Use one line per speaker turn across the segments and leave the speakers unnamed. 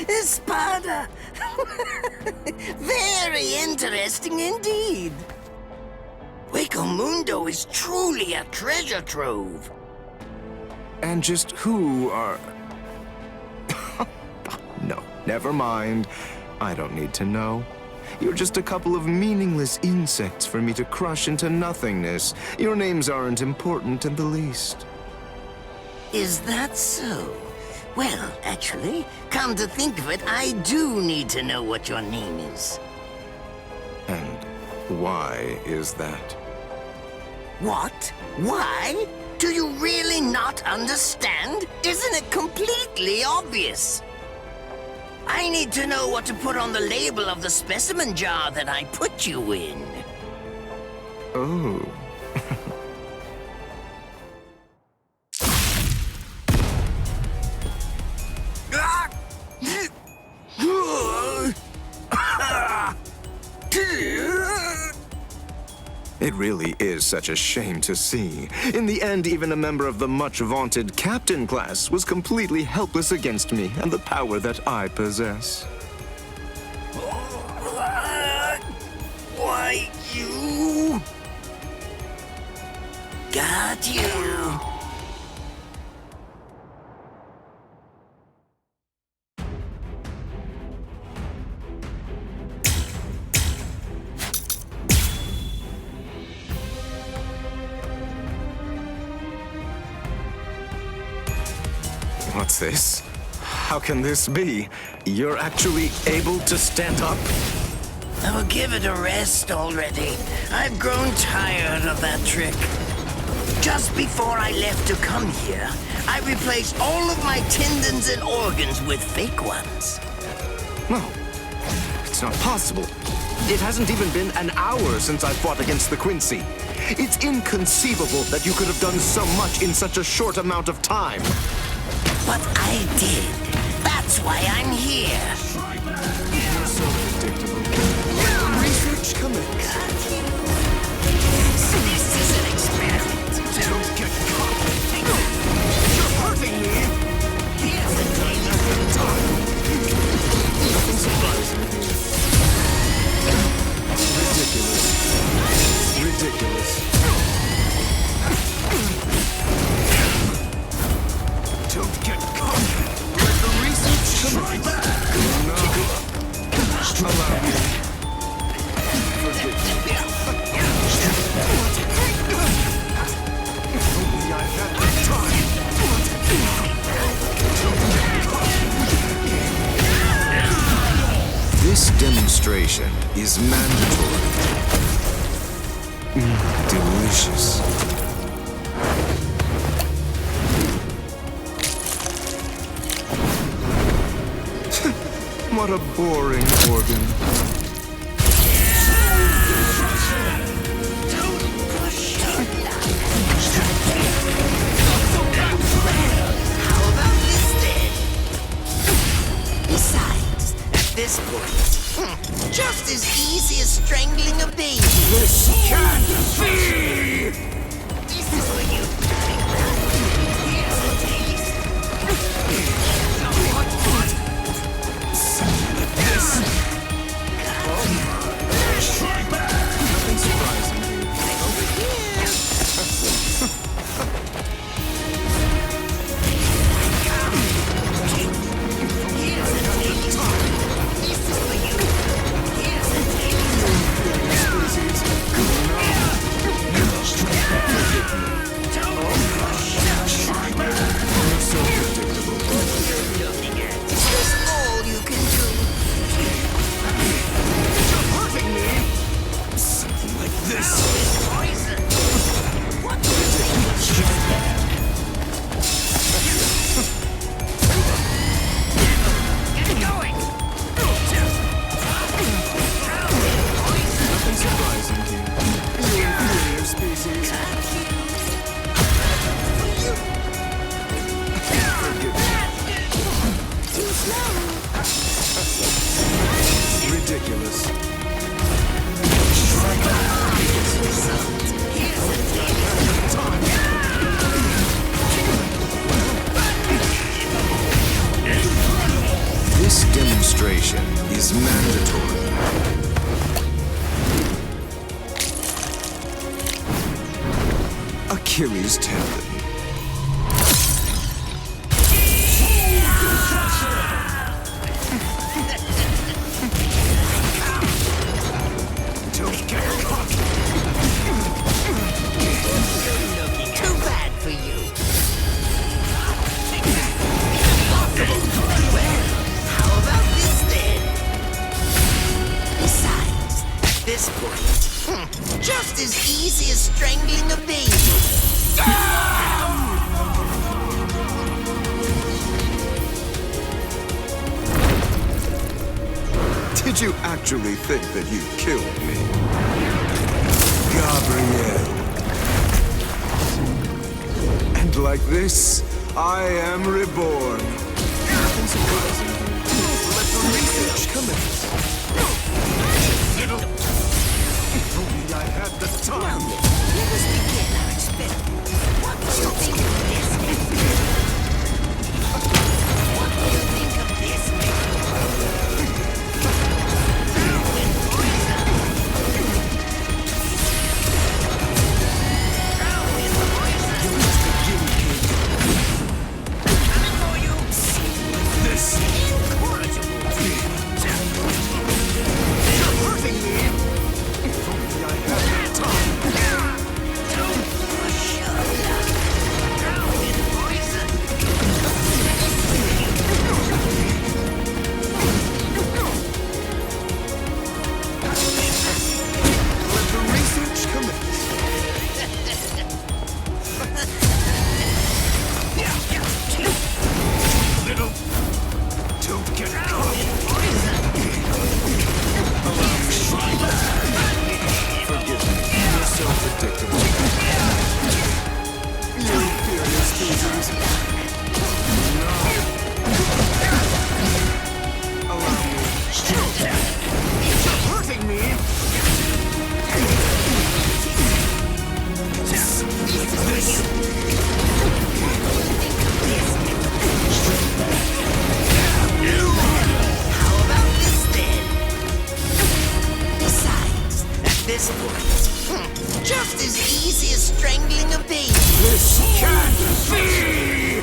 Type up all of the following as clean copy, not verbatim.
Espada! Very interesting indeed. Mundo is truly a treasure trove.
And just who are... No, never mind. I don't need to know. You're just a couple of meaningless insects for me to crush into nothingness. Your names aren't important in the least.
Is that so? Well, actually, come to think of it, I do need to know what your name is.
And why is that?
What? Why? Do you really not understand? Isn't it completely obvious? I need to know what to put on the label of the specimen jar that I put you in.
Oh. It really is such a shame to see. In the end, even a member of the much-vaunted captain class was completely helpless against me and the power that I possess.
Why, you... Got you.
What's this? How can this be? You're actually able to stand up?
Oh, give it a rest already. I've grown tired of that trick. Just before I left to come here, I replaced all of my tendons and organs with fake ones.
No, it's not possible. It hasn't even been an hour since I fought against the Quincy. It's inconceivable that you could have done so much in such a short amount of time.
But I did. That's why I'm here.
You're so predictable. Research commence.
This is an experiment.
Don't get caught. You're hurting me.
Here's the danger.
Nothing surprising here. Ridiculous. Ridiculous. Don't get caught. Let the research come back. No. Allow me. Forgive me. Only I had the time. This demonstration is mandatory. Delicious. What a boring organ.
How about this then? Besides, at this point, just as easy as strangling a baby.
This can't be!
This is what you think. Here's a taste.
Nothing surprising here.
Over here. Here's a taste. This is for you. Here's a taste.
So predictable.
Looking at. Is this all you can do?
You're hurting me! Something like this.
Poison. What? Get it going.
Nothing surprising here. You're inferior species. Forgive me.
Too slow.
Ridiculous. Achilles tendon. Don't get caught.
Too bad for you. Well, how about this then? Besides, at this point, just as easy as strangling a baby.
Did you actually think that you killed me? Gabrielle. And like this, I am reborn. Nothing surprising. Let the research commence. If only I had the time.
Let us begin our experiment. What do you think of this? What do you think of this? Just as easy as strangling a baby.
This can't be!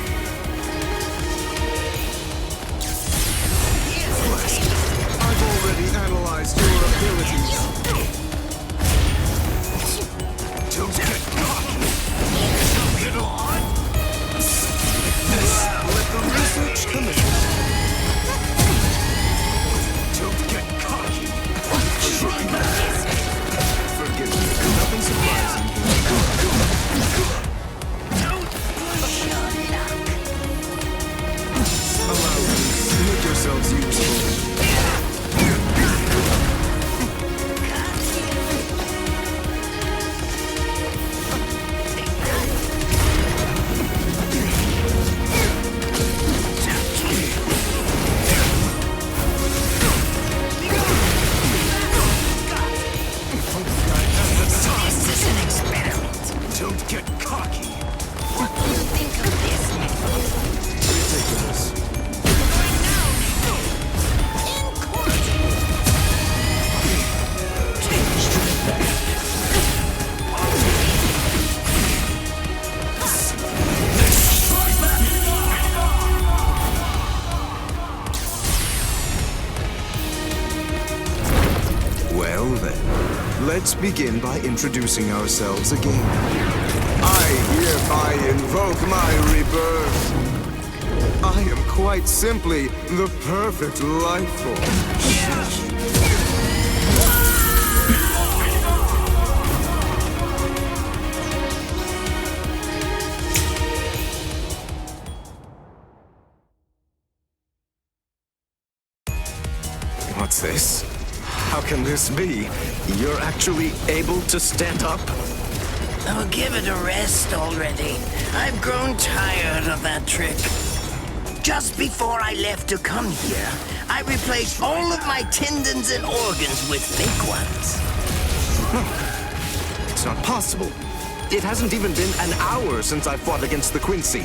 I've already analyzed your abilities. Don't get cocky. Let the research commence. Don't get cocky. Forgive me, nothing surprising. Allow me, make yourselves useful. Don't get cocky.
What do you think of this?
Ridiculous. Well then, let's begin by introducing ourselves again. I hereby invoke my rebirth. I am quite simply the perfect life form. What's this? How can this be? You're actually able to stand up?
Oh, give it a rest already. I've grown tired of that trick. Just before I left to come here, I replaced all of my tendons and organs with fake ones.
It's not possible. It hasn't even been an hour since I fought against the Quincy.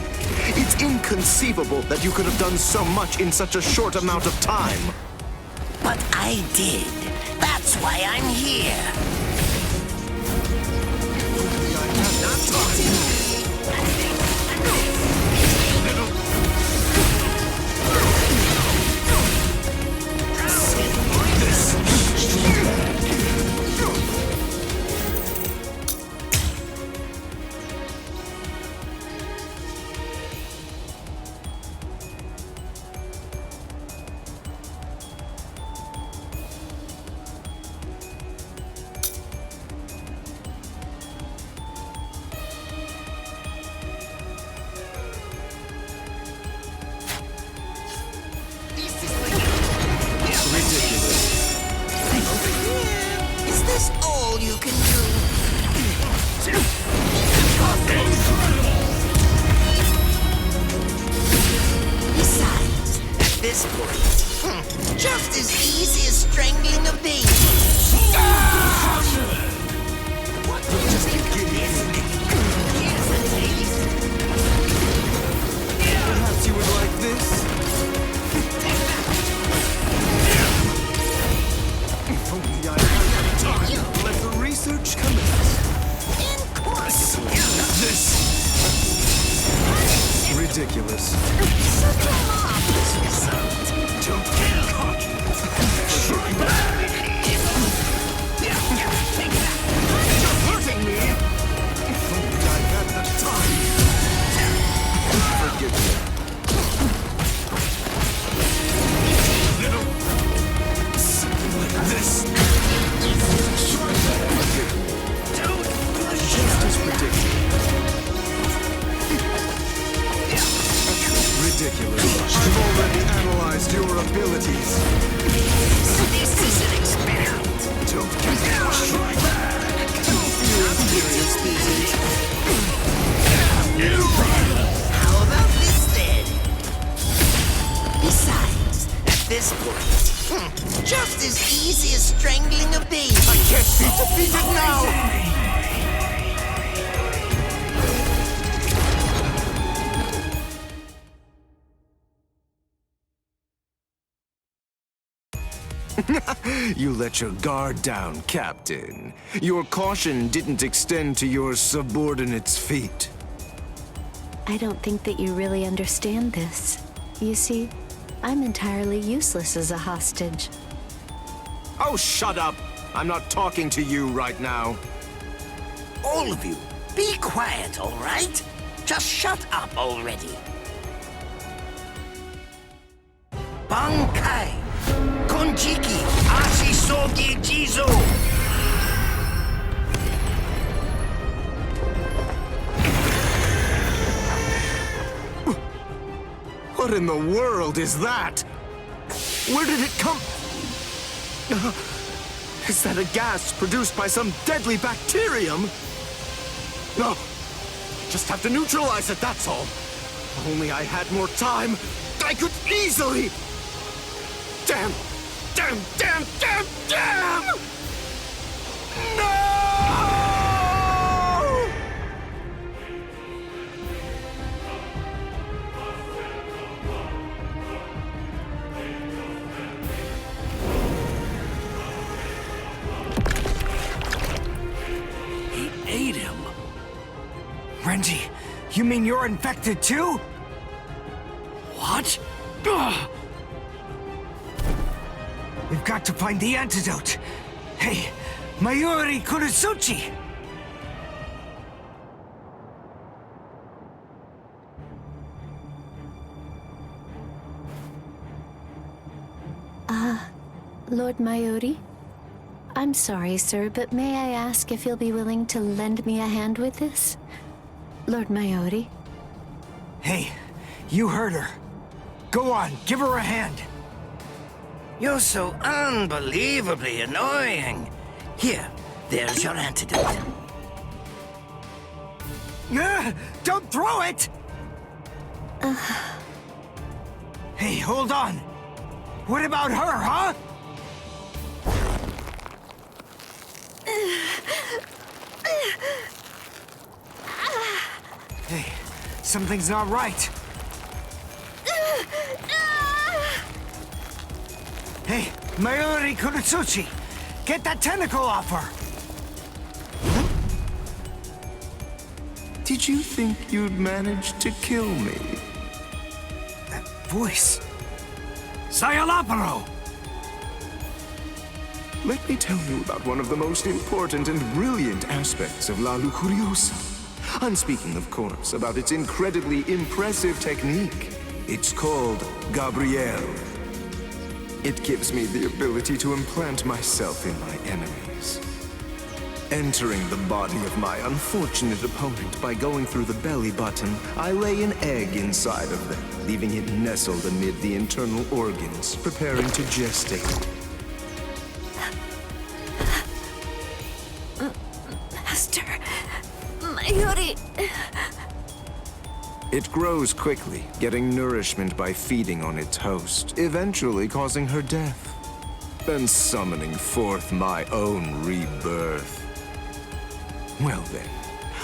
It's inconceivable that you could have done so much in such a short amount of time.
But I did. That's why I'm here.
Not time.
this point, just as easy as strangling a baby. Just give me this. Here's a taste.
Perhaps you would like this? If only I had time. Let the research commence.
In course.
This. Ridiculous.
Such a marvelous result.
Don't get caught. You're hurting me. If only I had the time. Forgive me. Something like this. Just as ridiculous. Ridiculous. I've already analyzed your abilities.
This is an experiment.
Don't get strike back. Don't feel serious, busy.
How about this then? Besides, at this point, just as easy as strangling a baby.
I can't be defeated now! You let your guard down, Captain. Your caution didn't extend to your subordinates' feet.
I don't think that you really understand this. You see, I'm entirely useless as a hostage.
Oh, shut up! I'm not talking to you right now.
All of you, be quiet, all right? Just shut up already. Bankai, Konjiki, Ashisogi Jizo.
What in the world is that? Where did it come? Is that a gas produced by some deadly bacterium? No. Just have to neutralize it, that's all. If only I had more time, I could easily... Damn! Damn! Damn! Damn! Damn! No!
He ate him. Renji, you mean you're infected too? What? Ugh. We've got to find the antidote. Hey, Mayuri Kurosuchi!
Lord Mayuri? I'm sorry, sir, but may I ask if you'll be willing to lend me a hand with this? Lord Mayuri?
Hey, you heard her. Go on, give her a hand.
You're so unbelievably annoying. Here, there's your antidote.
Don't throw it! Hey, hold on. What about her, huh? Hey, something's not right. Hey, Mayuri Kurosuchi, get that tentacle off her!
Did you think you'd manage to kill me?
That voice. Sayalaparo!
Let me tell you about one of the most important and brilliant aspects of La Lucuriosa. I'm speaking, of course, about its incredibly impressive technique. It's called Gabrielle. It gives me the ability to implant myself in my enemies. Entering the body of my unfortunate opponent by going through the belly button, I lay an egg inside of them, leaving it nestled amid the internal organs, preparing to gestate.
Master... Mayuri...
It grows quickly, getting nourishment by feeding on its host, eventually causing her death, then summoning forth my own rebirth. Well then,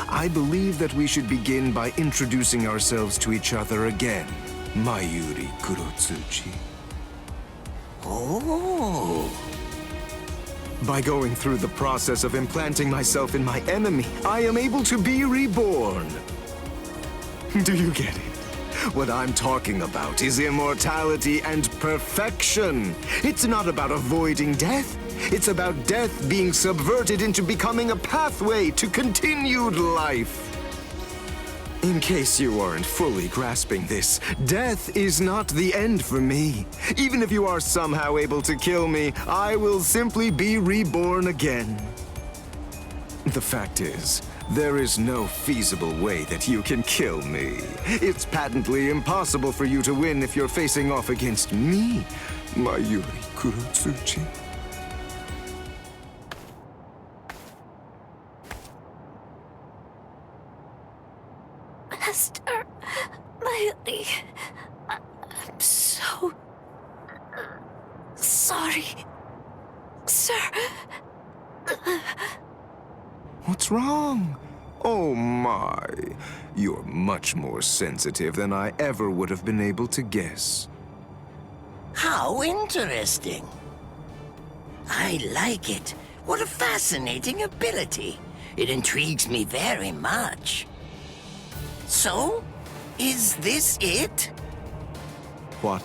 I believe that we should begin by introducing ourselves to each other again, Mayuri Kurotsuchi.
Oh.
By going through the process of implanting myself in my enemy, I am able to be reborn. Do you get it? What I'm talking about is immortality and perfection. It's not about avoiding death. It's about death being subverted into becoming a pathway to continued life. In case you aren't fully grasping this, death is not the end for me. Even if you are somehow able to kill me, I will simply be reborn again. The fact is, there is no feasible way that you can kill me. It's patently impossible for you to win if you're facing off against me, Mayuri Kurotsuchi.
Master Mayuri, I'm so sorry, sir.
What's wrong? Oh my, you're much more sensitive than I ever would have been able to guess.
How interesting. I like it. What a fascinating ability. It intrigues me very much. So, is this it?
What?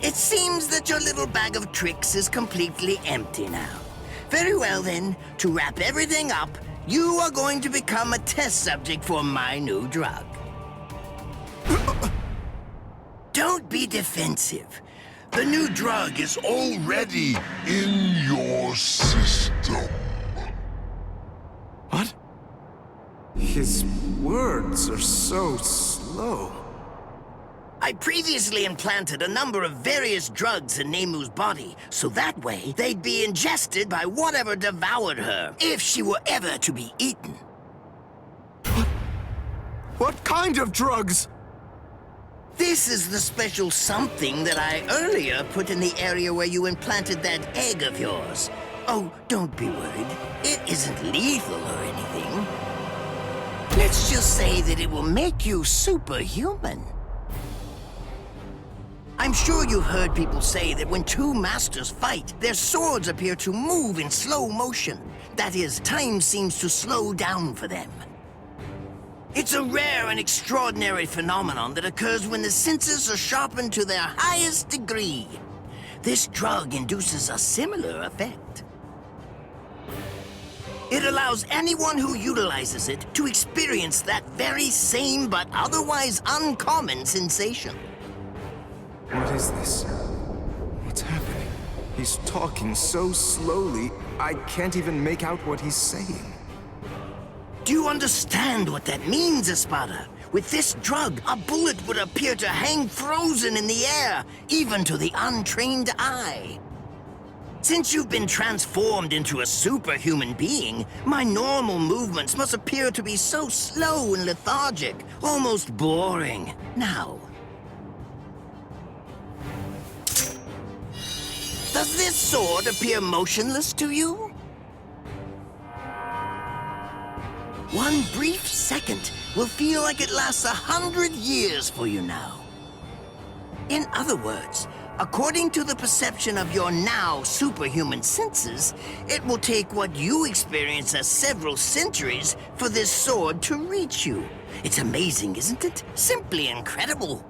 It seems that your little bag of tricks is completely empty now. Very well then, to wrap everything up, you are going to become a test subject for my new drug. Don't be defensive. The new drug is already
In your system.
What? His words are so slow.
I previously implanted a number of various drugs in Nemu's body, so that way they'd be ingested by whatever devoured her, if she were ever to be eaten.
What kind of drugs?
This is the special something that I earlier put in the area where you implanted that egg of yours. Oh, don't be worried. It isn't lethal or anything. Let's just say that it will make you superhuman. I'm sure you've heard people say that when two masters fight, their swords appear to move in slow motion. That is, time seems to slow down for them. It's a rare and extraordinary phenomenon that occurs when the senses are sharpened to their highest degree. This drug induces a similar effect. It allows anyone who utilizes it to experience that very same but otherwise uncommon sensation.
What is this? What's happening? He's talking so slowly, I can't even make out what he's saying.
Do you understand what that means, Espada? With this drug, a bullet would appear to hang frozen in the air, even to the untrained eye. Since you've been transformed into a superhuman being, my normal movements must appear to be so slow and lethargic, almost boring. Now, does this sword appear motionless to you? One brief second will feel like it lasts 100 years for you now. In other words, according to the perception of your now superhuman senses, it will take what you experience as several centuries for this sword to reach you. It's amazing, isn't it? Simply incredible.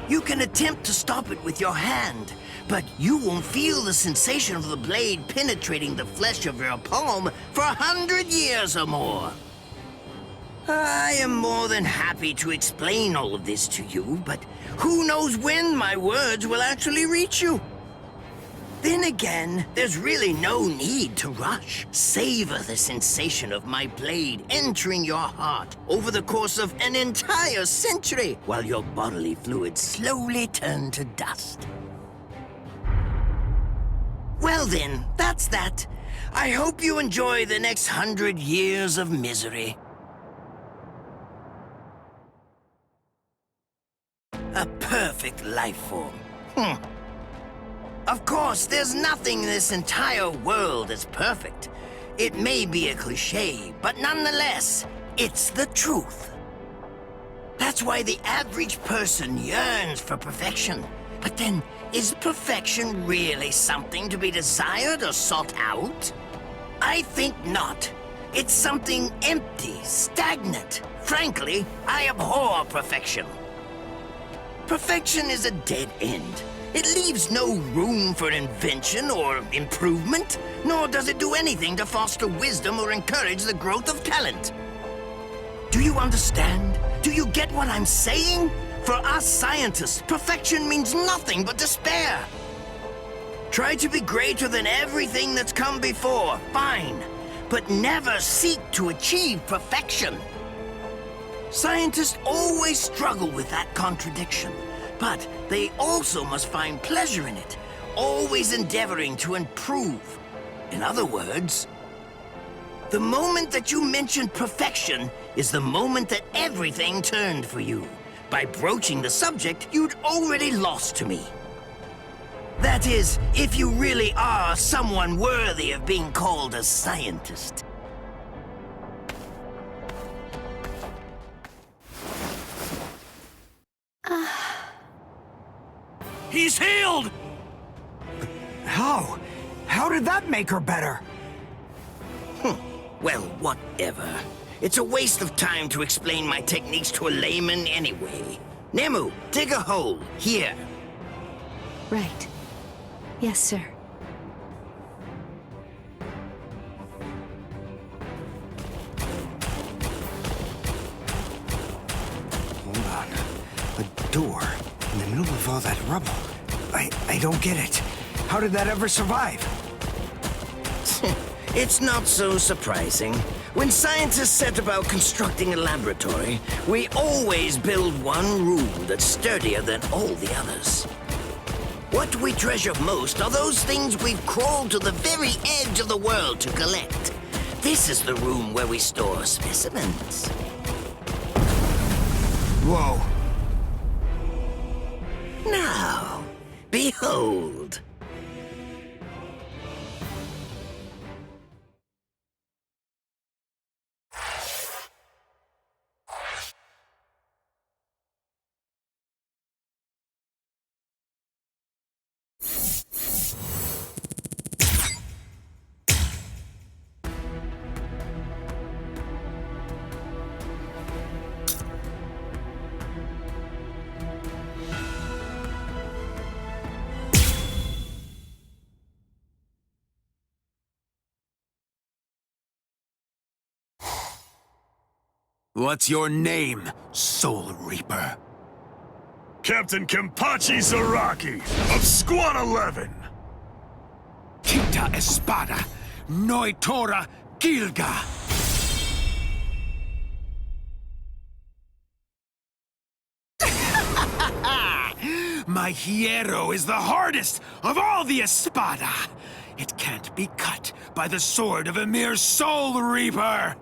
You can attempt to stop it with your hand, but you won't feel the sensation of the blade penetrating the flesh of your palm for 100 years or more. I am more than happy to explain all of this to you, but who knows when my words will actually reach you? Then again, there's really no need to rush. Savor the sensation of my blade entering your heart over the course of an entire century, while your bodily fluids slowly turn to dust. Well then, that's that. I hope you enjoy the next 100 years of misery. perfect life form. Of course, there's nothing in this entire world that's perfect. It may be a cliché, but nonetheless, it's the truth. That's why the average person yearns for perfection. But then, is perfection really something to be desired or sought out? I think not. It's something empty, stagnant. Frankly, I abhor perfection. Perfection is a dead end. It leaves no room for invention or improvement, nor does it do anything to foster wisdom or encourage the growth of talent. Do you understand? Do you get what I'm saying? For us scientists, perfection means nothing but despair. Try to be greater than everything that's come before, fine, but never seek to achieve perfection. Scientists always struggle with that contradiction, but they also must find pleasure in it, always endeavoring to improve. In other words, the moment that you mentioned perfection is the moment that everything turned for you. By broaching the subject, you'd already lost to me. That is, if you really are someone worthy of being called a scientist.
He's healed! How? How did that make her better?
Well, whatever. It's a waste of time to explain my techniques to a layman anyway. Nemu, dig a hole, here.
Right. Yes, sir.
Hold on. A door in the middle of all that rubble. I don't get it. How did that ever survive?
It's not so surprising. When scientists set about constructing a laboratory, we always build one room that's sturdier than all the others. What we treasure most are those things we've crawled to the very edge of the world to collect. This is the room where we store specimens.
Whoa.
Now, behold.
What's your name, Soul Reaper?
Captain Kenpachi Zaraki of Squad 11.
Kita Espada, Noitora Gilga. My hierro is the hardest of all the Espada. It can't be cut by the sword of a mere Soul Reaper.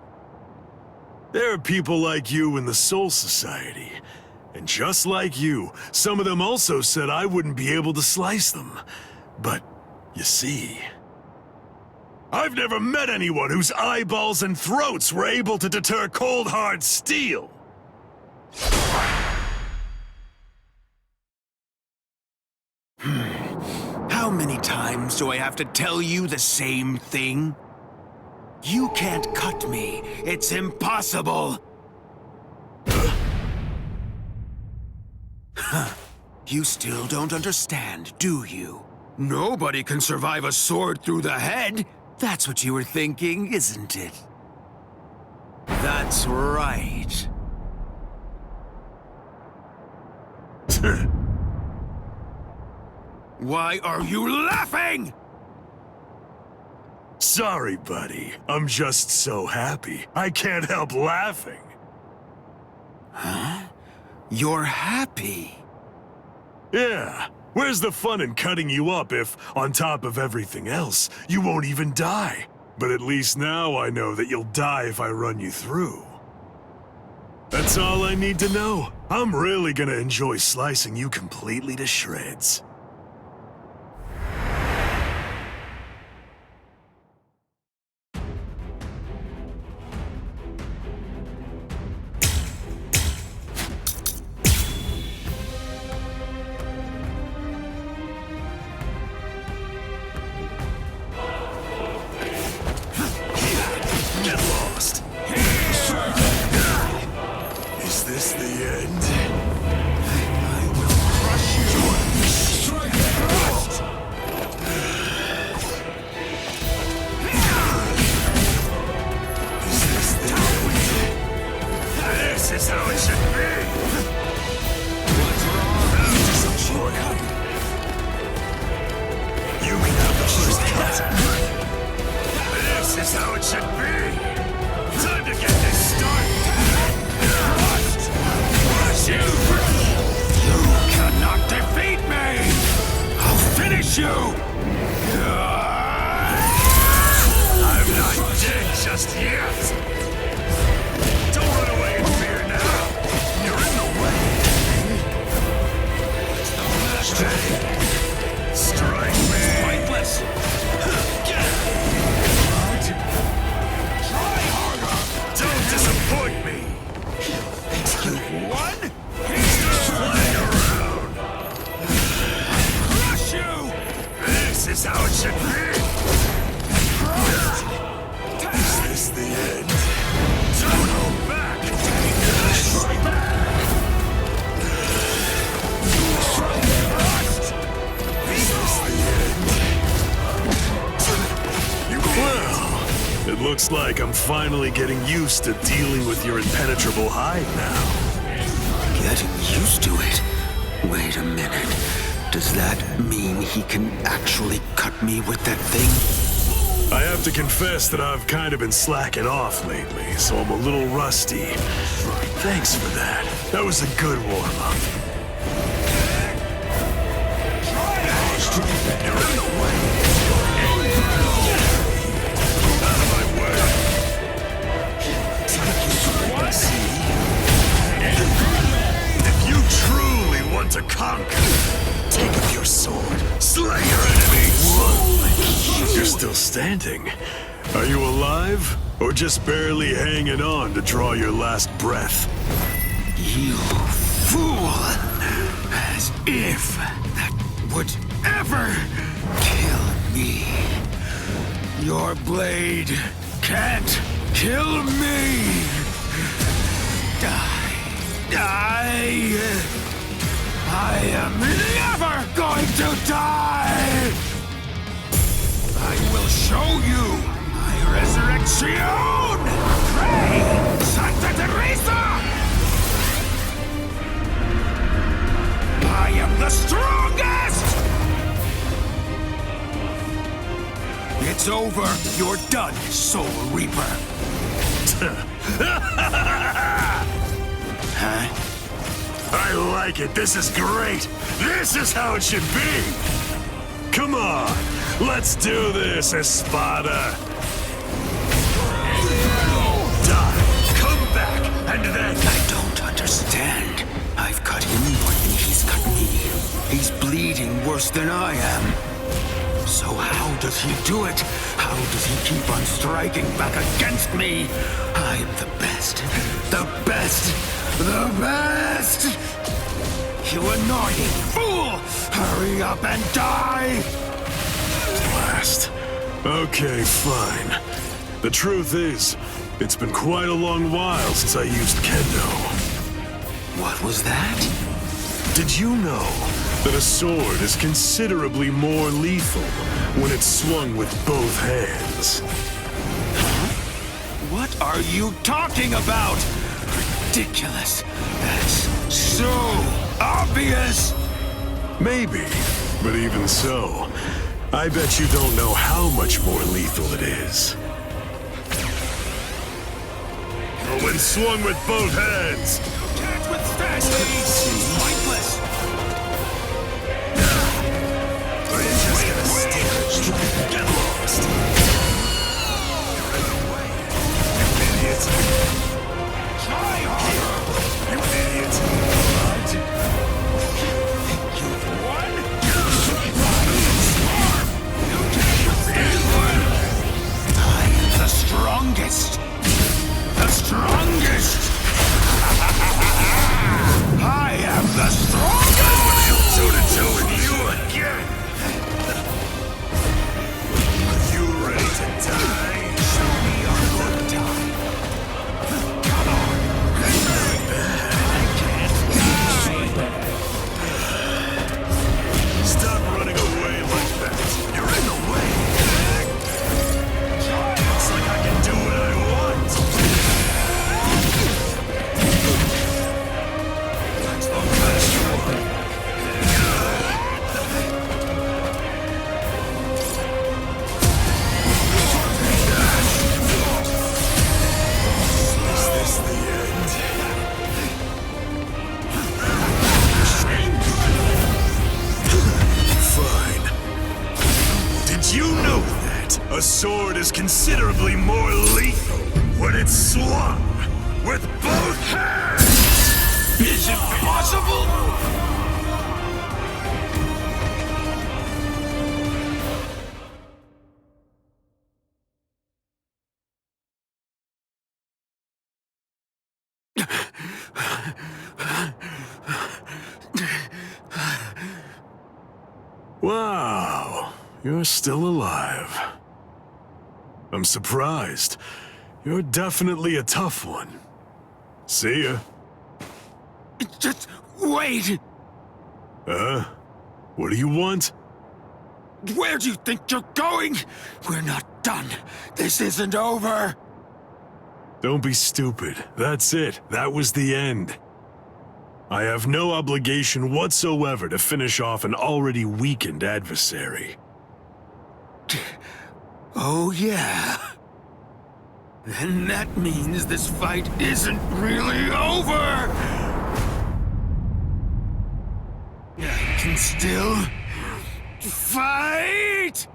There are people like you in the Soul Society. And just like you, some of them also said I wouldn't be able to slice them. But, you see... I've never met anyone whose eyeballs and throats were able to deter cold, hard steel.
How many times do I have to tell you the same thing? You can't cut me. It's impossible. You still don't understand, do you? Nobody can survive a sword through the head. That's what you were thinking, isn't it? That's right. Why are you laughing?
Sorry, buddy. I'm just so happy. I can't help laughing.
Huh? You're happy?
Yeah. Where's the fun in cutting you up if, on top of everything else, you won't even die? But at least now I know that you'll die if I run you through. That's all I need to know. I'm really gonna enjoy slicing you completely to shreds. Get lost. Is this the end? I will crush you. Is this the end? This is how it should be. What's wrong? You can have the first cut. This is how it should be. Time to get this started. Crush you! You cannot defeat me! I'll finish you! I'm not dead just yet! Don't run away in fear now! You're in the way! Strike me! Pointless! Try harder! Don't disappoint me! One? He's flying around! Crush you! This is how it should be! Is this the end? Don't hold back! Is this the end? Well, it looks like I'm finally getting used to dealing with your impenetrable hide now.
Getting used to it? Wait a minute. Does that mean he can actually cut me with that thing?
I have to confess that I've kind of been slacking off lately, so I'm a little rusty. Thanks for that. That was a good warm-up. You're in the way. Out of my way. See? If you truly want to conquer, take up your sword, slay your enemies. You're still standing. Are you alive, or just barely hanging on to draw your last breath?
You fool! As if that would ever kill me. Your blade can't kill me! I am never going to die! I will show you my resurrection! Pray, Santa Teresa! I am the strongest! It's over. You're done, Soul Reaper. Huh?
I like it. This is great. This is how it should be. Come on. Let's do this, Espada. Die. Come back. And then...
I don't understand. I've cut him more than he's cut me. He's bleeding worse than I am. So how does he do it? How does he keep on striking back against me? I'm the best. The best. The best! You annoying fool! Hurry up and die!
Blast. Okay, fine. The truth is, it's been quite a long while since I used Kendo.
What was that?
Did you know that a sword is considerably more lethal when it's swung with both hands?
Huh? What are you talking about? Ridiculous. That's so obvious.
Maybe, but even so, I bet you don't know how much more lethal it is. When swung with both hands.
You can't withstand me. Pointless.
Are you just gonna stare? Get lost. You're in the way. You idiot.
Try harder.
considerably more lethal when it's swung with both hands!
Is it possible?
Wow, you're still alive. I'm surprised. You're definitely a tough one. See ya.
Just wait!
What do you want?
Where do you think you're going? We're not done. This isn't over.
Don't be stupid. That's it. That was the end. I have no obligation whatsoever to finish off an already weakened adversary.
Oh, yeah. Then that means this fight isn't really over! I can still fight!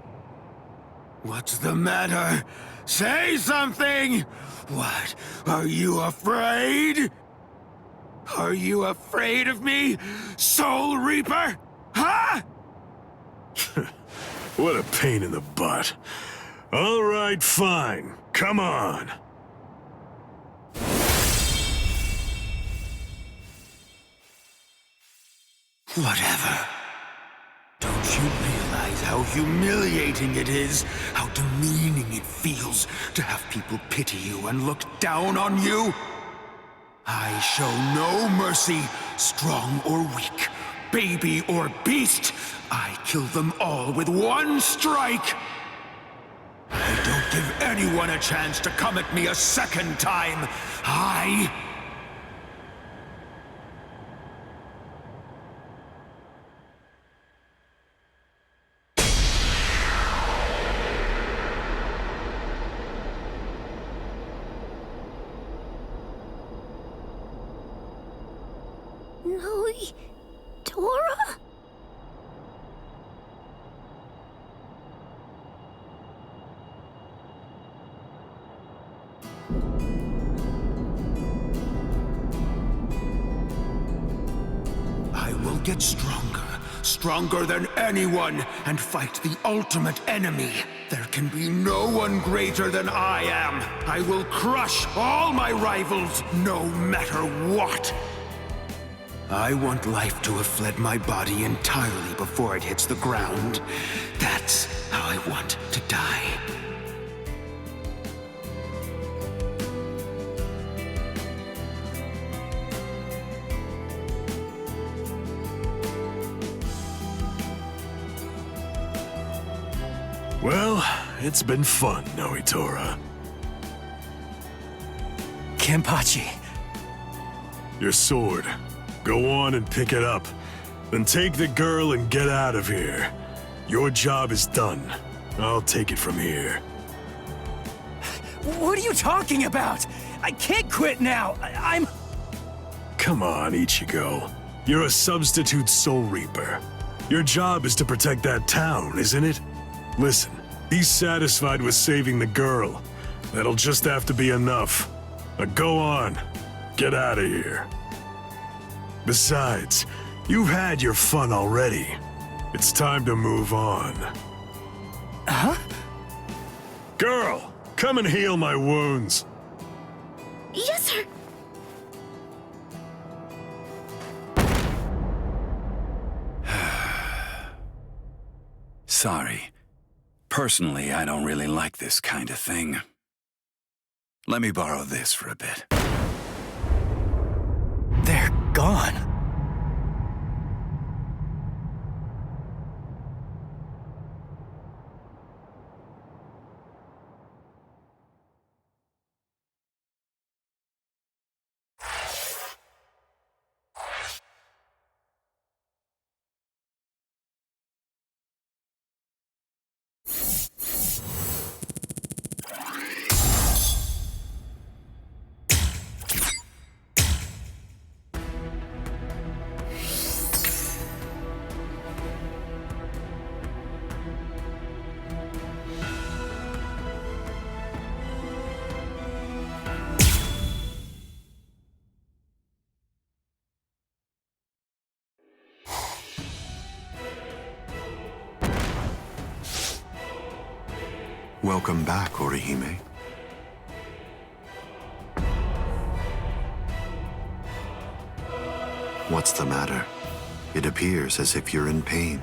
What's the matter? Say something! What? Are you afraid? Are you afraid of me, Soul Reaper? Huh?
What a pain in the butt. All right, fine. Come on.
Whatever. Don't you realize how humiliating it is, how demeaning it feels to have people pity you and look down on you? I show no mercy, strong or weak, baby or beast. I kill them all with one strike. I don't give anyone a chance to come at me a second time.
No, Tora?
I will get stronger, stronger than anyone, and fight the ultimate enemy. There can be no one greater than I am. I will crush all my rivals, no matter what. I want life to have fled my body entirely before it hits the ground. That's how I want to die.
Well, it's been fun, Noitora.
Kenpachi.
Your sword. Go on and pick it up. Then take the girl and get out of here. Your job is done. I'll take it from here.
What are you talking about? I can't quit now. I'm...
Come on, Ichigo. You're a substitute Soul Reaper. Your job is to protect that town, isn't it? Listen, he's satisfied with saving the girl. That'll just have to be enough. Now go on. Get out of here. Besides, you've had your fun already. It's time to move on.
Huh?
Girl, come and heal my wounds.
Yes, sir.
Sorry. Personally, I don't really like this kind of thing. Let me borrow this for a bit.
They're gone.
Welcome back, Orihime. What's the matter? It appears as if you're in pain.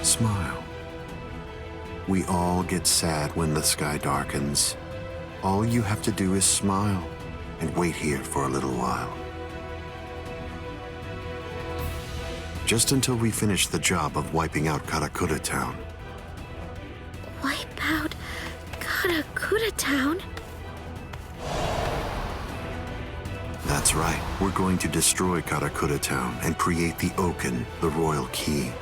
Smile. We all get sad when the sky darkens. All you have to do is smile and wait here for a little while. Just until we finish the job of wiping out Karakura Town.
Wipe out Karakura Town?
That's right. We're going to destroy Karakura Town and create the Oken, the royal key.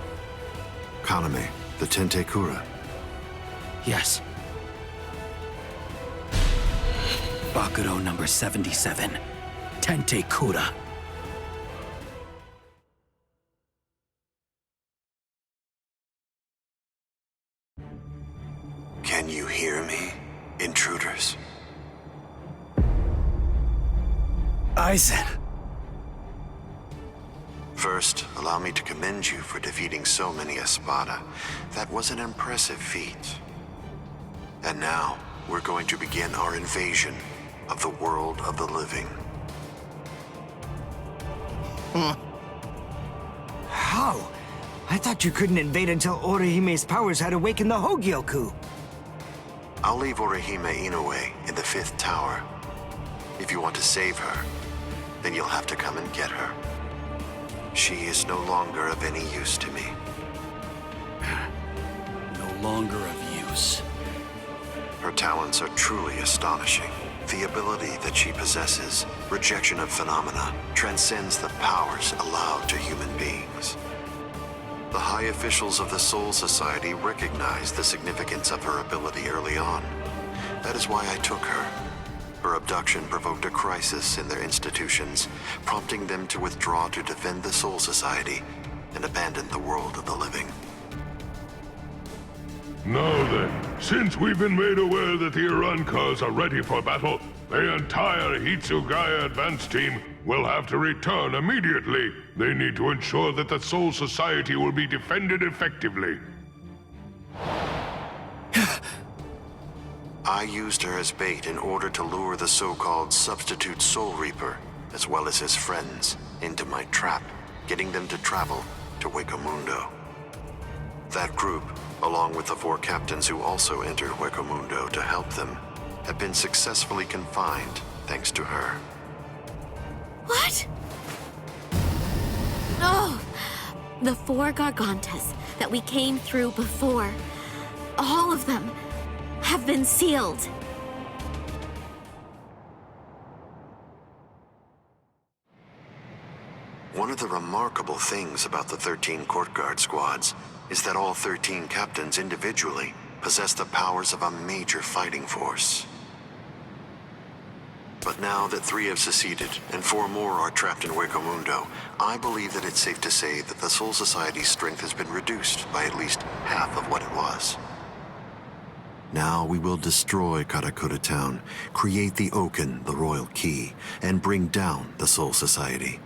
Kaname, the Tentekura.
Yes. Bakuro number 77. Tentekura.
Can you hear me, intruders?
Aizen.
First, allow me to commend you for defeating so many Espada. That was an impressive feat. And now, we're going to begin our invasion of the world of the living.
How? I thought you couldn't invade until Orihime's powers had awakened the Hogyoku.
I'll leave Orihime Inoue in the 5th tower. If you want to save her, then you'll have to come and get her. She is no longer of any use to me.
No longer of use.
Her talents are truly astonishing. The ability that she possesses, rejection of phenomena, transcends the powers allowed to human beings. The high officials of the Soul Society recognized the significance of her ability early on. That is why I took her. Her abduction provoked a crisis in their institutions, prompting them to withdraw to defend the Soul Society and abandon the world of the living.
Now then, since we've been made aware that the Irankars are ready for battle, the entire Hitsugaya advance team will have to return immediately. They need to ensure that the Soul Society will be defended effectively.
I used her as bait in order to lure the so-called substitute Soul Reaper, as well as his friends, into my trap, getting them to travel to Mundo. That group, along with the 4 captains who also entered Mundo to help them, have been successfully confined thanks to her.
What? No! The 4 Gargantas that we came through before, all of them have been sealed.
One of the remarkable things about the 13 Court Guard squads is that all 13 captains individually possess the powers of a major fighting force. But now that 3 have seceded and 4 more are trapped in Mundo, I believe that it's safe to say that the Soul Society's strength has been reduced by at least half of what it was. Now we will destroy Karakura Town, create the Oken, the royal key, and bring down the Soul Society.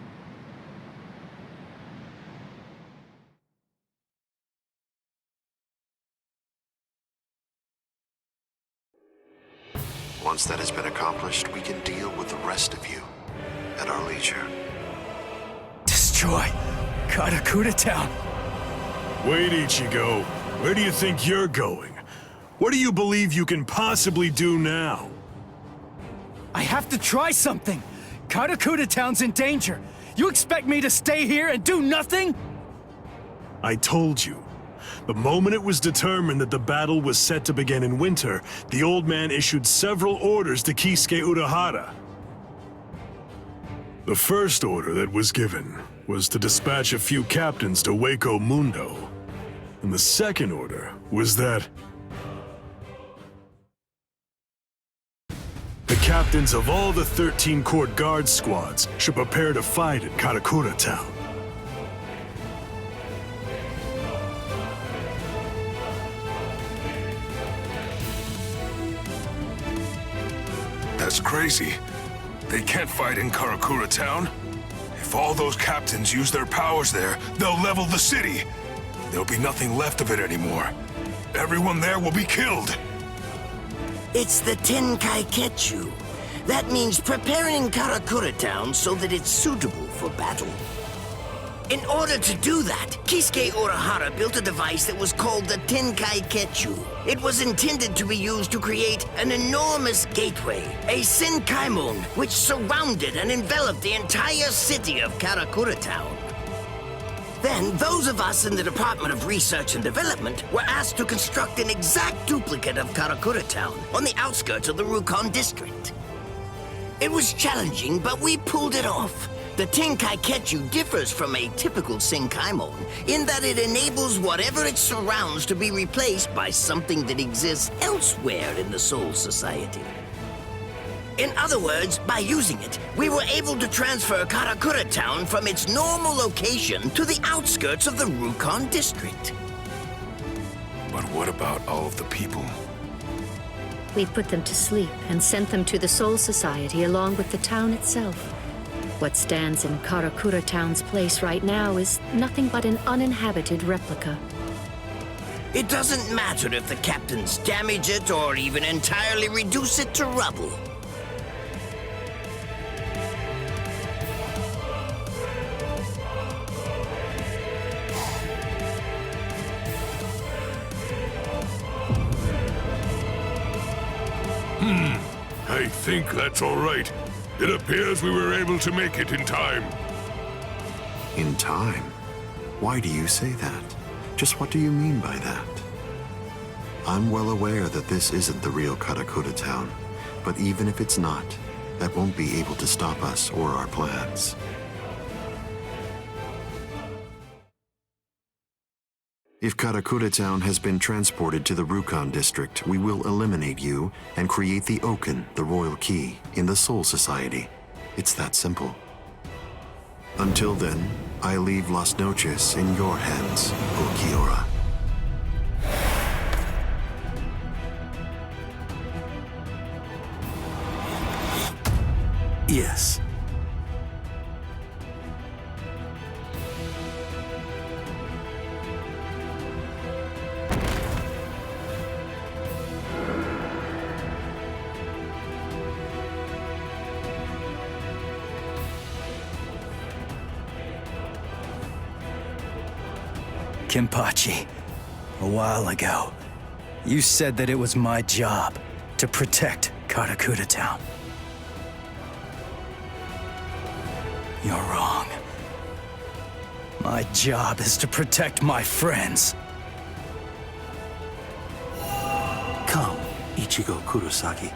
Once that has been accomplished, we can deal with the rest of you at our leisure.
Destroy Karakura Town.
Wait, Ichigo. Where do you think you're going? What do you believe you can possibly do now?
I have to try something. Karakura Town's in danger. You expect me to stay here and do nothing?
I told you. The moment it was determined that the battle was set to begin in winter, the old man issued several orders to Kisuke Urahara. The first order that was given was to dispatch a few captains to Mundo. And the second order was that the captains of all the 13 Court Guard squads should prepare to fight at Karakura Town.
That's crazy. They can't fight in Karakura Town. If all those captains use their powers there, they'll level the city. There'll be nothing left of it anymore. Everyone there will be killed.
It's the Tenkai-Ketchu. That means preparing Karakura Town so that it's suitable for battle. In order to do that, Kisuke Urahara built a device that was called the Tenkai-Ketchu. It was intended to be used to create an enormous gateway, a Senkaimon, which surrounded and enveloped the entire city of Karakura Town. Then, those of us in the Department of Research and Development were asked to construct an exact duplicate of Karakura Town on the outskirts of the Rukon district. It was challenging, but we pulled it off. The Tenkai-Ketchu differs from a typical Senkaimon in that it enables whatever it surrounds to be replaced by something that exists elsewhere in the Soul Society. In other words, by using it, we were able to transfer Karakura Town from its normal location to the outskirts of the Rukon district.
But what about all of the people?
We put them to sleep and sent them to the Soul Society along with the town itself. What stands in Karakura Town's place right now is nothing but an uninhabited replica.
It doesn't matter if the captains damage it or even entirely reduce it to rubble.
I think that's all right. It appears we were able to make it in time.
In time? Why do you say that? Just what do you mean by that? I'm well aware that this isn't the real Karakura Town, but even if it's not, that won't be able to stop us or our plans. If Karakura Town has been transported to the Rukon district, we will eliminate you and create the Oken, the royal key, in the Soul Society. It's that simple. Until then, I leave Las Noches in your hands, Ulquiorra.
Yes.
Kenpachi, a while ago, you said that it was my job to protect Karakura Town. You're wrong. My job is to protect my friends.
Come, Ichigo Kurosaki.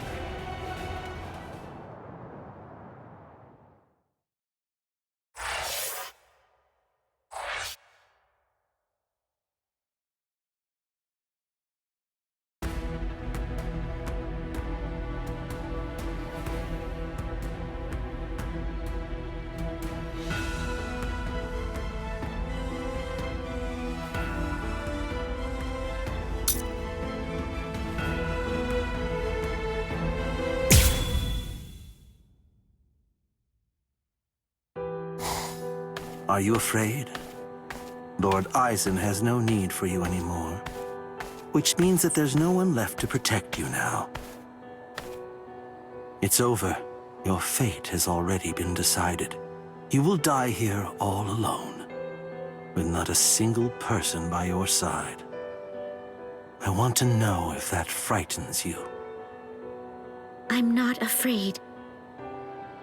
Are you afraid? Lord Aizen has no need for you anymore, which means that there's no one left to protect you now. It's over. Your fate has already been decided. You will die here all alone, with not a single person by your side. I want to know if that frightens you.
I'm not afraid.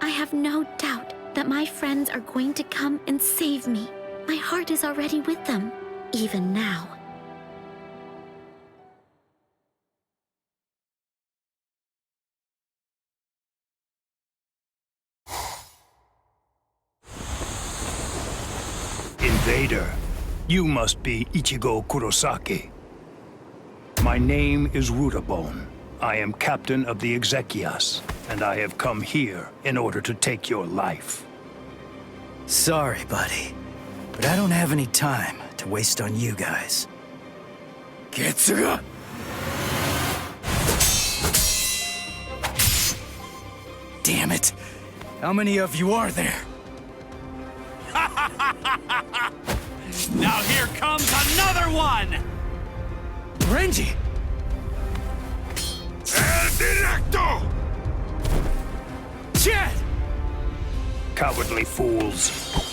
I have no doubt that my friends are going to come and save me. My heart is already with them, even now.
Invader, you must be Ichigo Kurosaki. My name is Rutabone. I am captain of the Exequias, and I have come here in order to take your life.
Sorry, buddy, but I don't have any time to waste on you guys.
Getsuga!
Damn it! How many of you are there?
Now here comes another one!
Renji!
El Directo!
Chad!
Cowardly fools.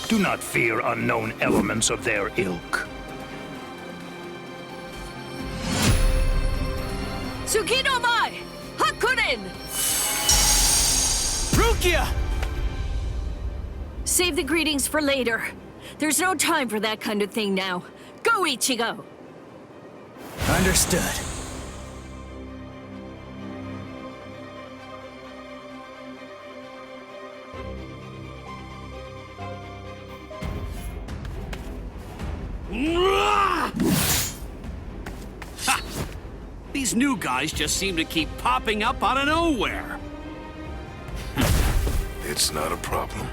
Do not fear unknown elements of their ilk.
Tsukino mai! Hakurin!
Rukia!
Save the greetings for later. There's no time for that kind of thing now. Go, Ichigo!
Understood.
Ha! These new guys just seem to keep popping up out of nowhere.
It's not a problem.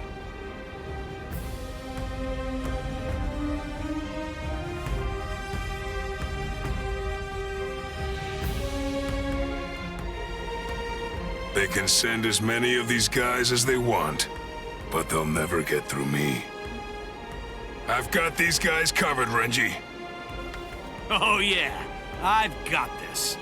They can send as many of these guys as they want, but they'll never get through me. I've got these guys covered, Renji.
Oh yeah, I've got this.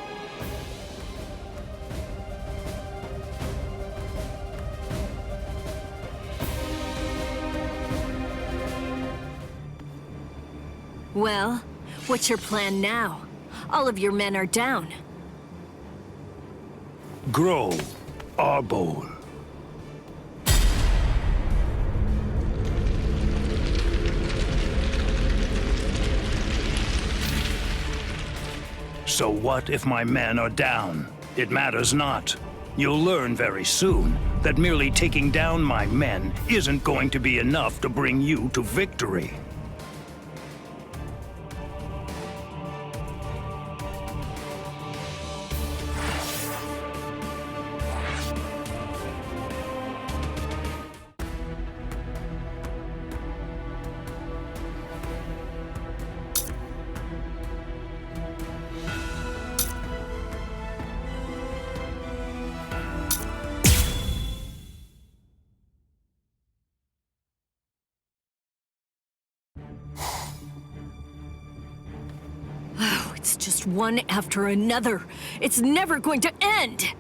Well, what's your plan now? All of your men are down.
Grow, Arbol. So what if my men are down? It matters not. You'll learn very soon that merely taking down my men isn't going to be enough to bring you to victory.
Oh, it's just one after another. It's never going to end!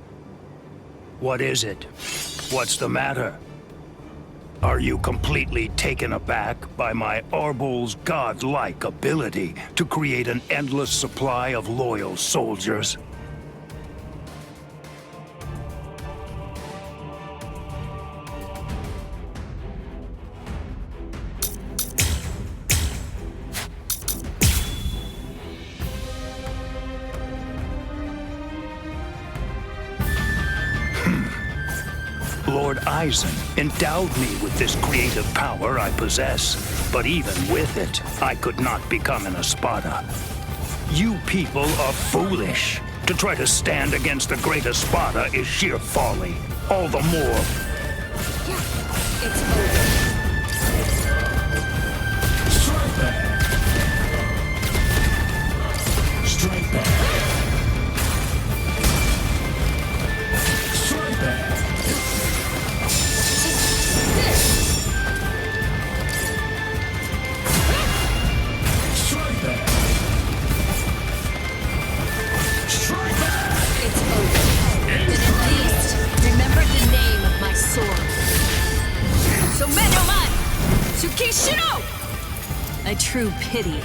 What is it? What's the matter? Are you completely taken aback by my Arbol's godlike ability to create an endless supply of loyal soldiers? Lord Eisen endowed me with this creative power I possess, but even with it, I could not become an Espada. You people are foolish. To try to stand against the great Espada is sheer folly. All the more.
It's over.
Strike back! Strike back! Strike back!
So Menomon! Tsukishiro! A true pity.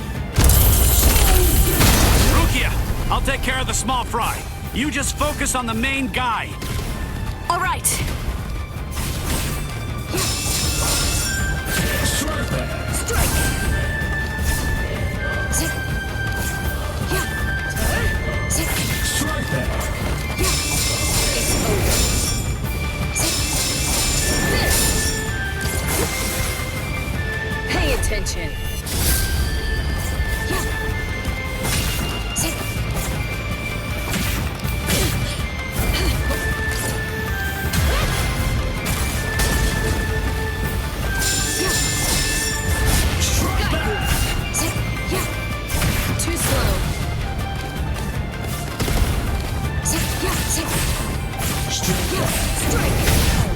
Rukia, I'll take care of the small fry. You just focus on the main guy.
All right.
Strike back!
Strike!
Strike back!
It's over. Pay attention. Too slow. Strike.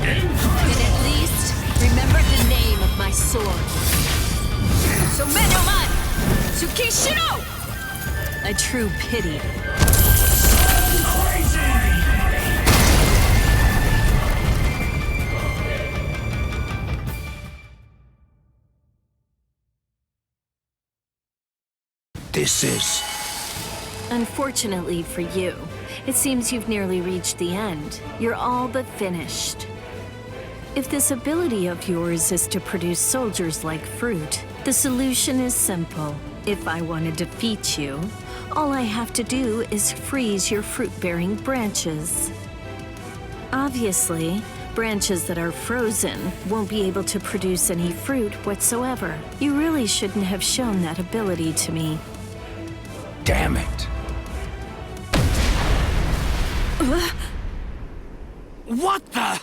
Then at least Somenoman! Tsukishiro! A true pity.
This is...
Unfortunately for you, it seems you've nearly reached the end. You're all but finished. If this ability of yours is to produce soldiers like fruit, the solution is simple. If I want to defeat you, all I have to do is freeze your fruit-bearing branches. Obviously, branches that are frozen won't be able to produce any fruit whatsoever. You really shouldn't have shown that ability to me.
Damn it.
What the?